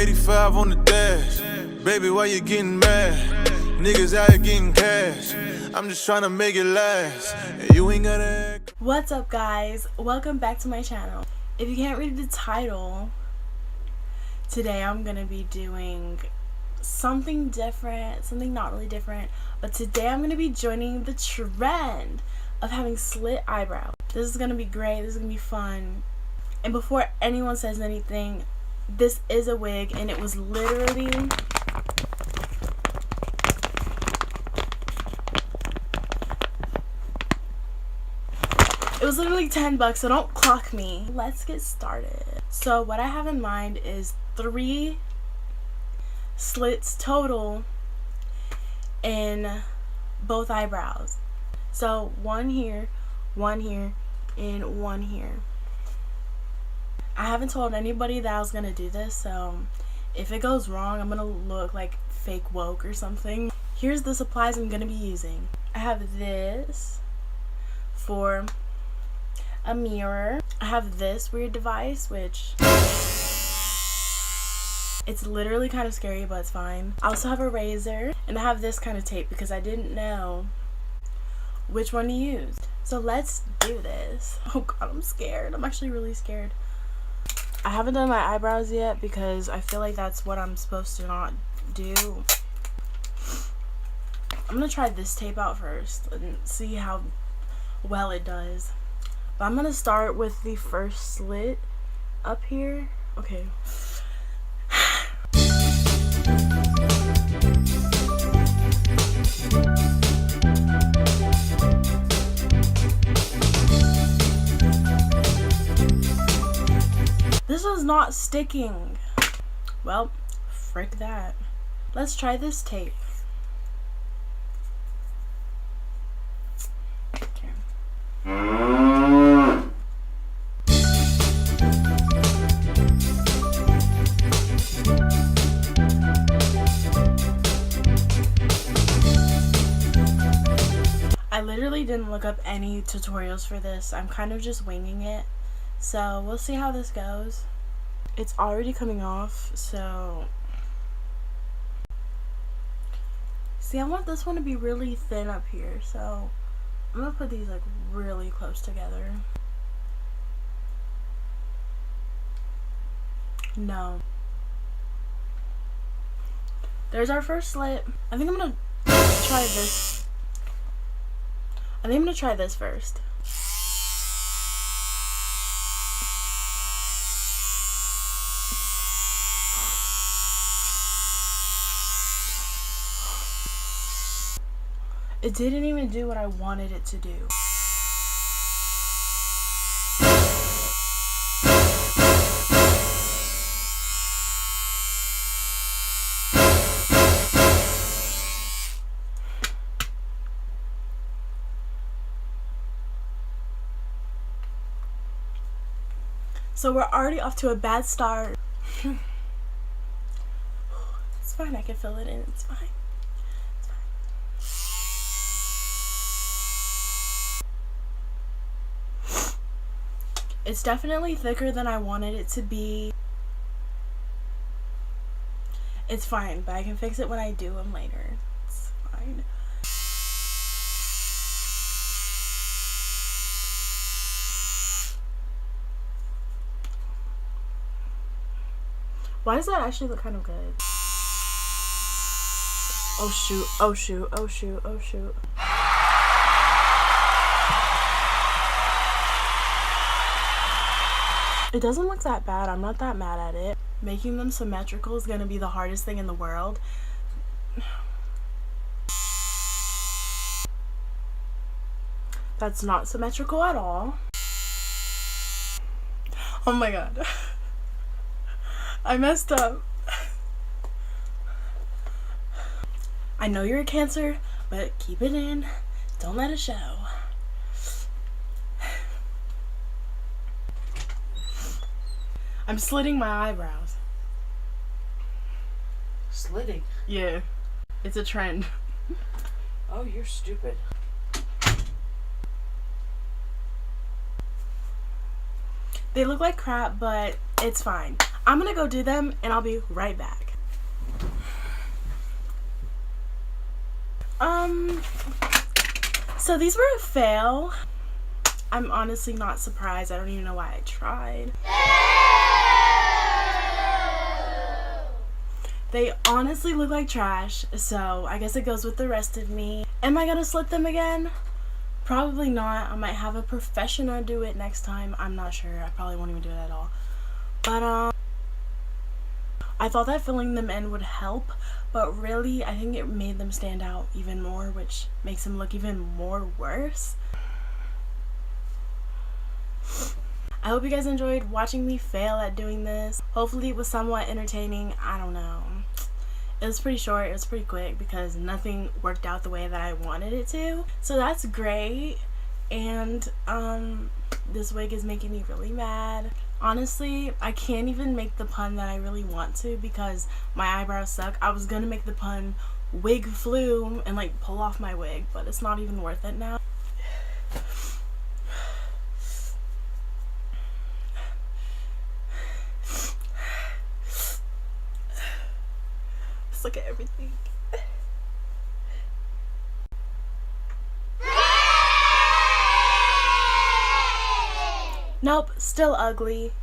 85 on the dash. Baby, why you getting mad? Niggas out here getting cash. I'm just trying to make it last. And you ain't gotta act. What's up, guys? Welcome back to my channel. If you can't read the title, today I'm gonna be doing something different, something not really different, but today I'm gonna be joining the trend of having slit eyebrows. This is gonna be great. This is gonna be fun. And before anyone says anything, this is a wig, and it was literally $10, so don't clock me. Let's get started. So what I have in mind is 3 slits total in both eyebrows. So one here, and one here. I haven't told anybody that I was gonna do this, so if it goes wrong, I'm gonna look like fake woke or something. Here's the supplies I'm gonna be using. I have this for a mirror. I have this weird device, which it's literally kind of scary, but it's fine. I also have a razor, and I have this kind of tape because I didn't know which one to use. So let's do this. Oh god, I'm scared. I'm actually really scared. I haven't done my eyebrows yet because I feel like that's what I'm supposed to not do. I'm gonna try this tape out first and see how well it does. But I'm gonna start with the first slit up here. Okay. This was not sticking. Well, frick that. Let's try this tape. Okay. I literally didn't look up any tutorials for this. I'm kind of just winging it. So we'll see how this goes. It's already coming off, so see, I want this one to be really thin up here, so I'm gonna put these like really close together. No. There's our first slit. I think I'm gonna try this. I think I'm gonna try this first. It didn't even do what I wanted it to do. So we're already off to a bad start. It's fine, I can fill it in, it's fine. It's definitely thicker than I wanted it to be. It's fine, but I can fix it when I do them later. It's fine. Why does that actually look kind of good? Oh shoot, oh shoot, oh shoot, oh shoot. It doesn't look that bad. I'm not that mad at it. Making them symmetrical is gonna be the hardest thing in the world. That's not symmetrical at all. Oh my god. I messed up. I know you're a Cancer, but keep it in. Don't let it show. I'm slitting my eyebrows. Slitting? Yeah. It's a trend. Oh, you're stupid. They look like crap, but it's fine. I'm gonna go do them and I'll be right back. So these were a fail. I'm honestly not surprised. I don't even know why I tried. They honestly look like trash, so I guess it goes with the rest of me. Am I gonna slit them again? Probably not. I might have a professional do it next time. I'm not sure. I probably won't even do it at all. But I thought that filling them in would help, but really I think it made them stand out even more, which makes them look even more worse. I hope you guys enjoyed watching me fail at doing this. Hopefully it was somewhat entertaining. I don't know. It was pretty short. It was pretty quick because nothing worked out the way that I wanted it to. So that's great. And this wig is making me really mad. Honestly, I can't even make the pun that I really want to because my eyebrows suck. I was gonna make the pun wig flew and like pull off my wig, but it's not even worth it now. Look at everything. Nope, still ugly.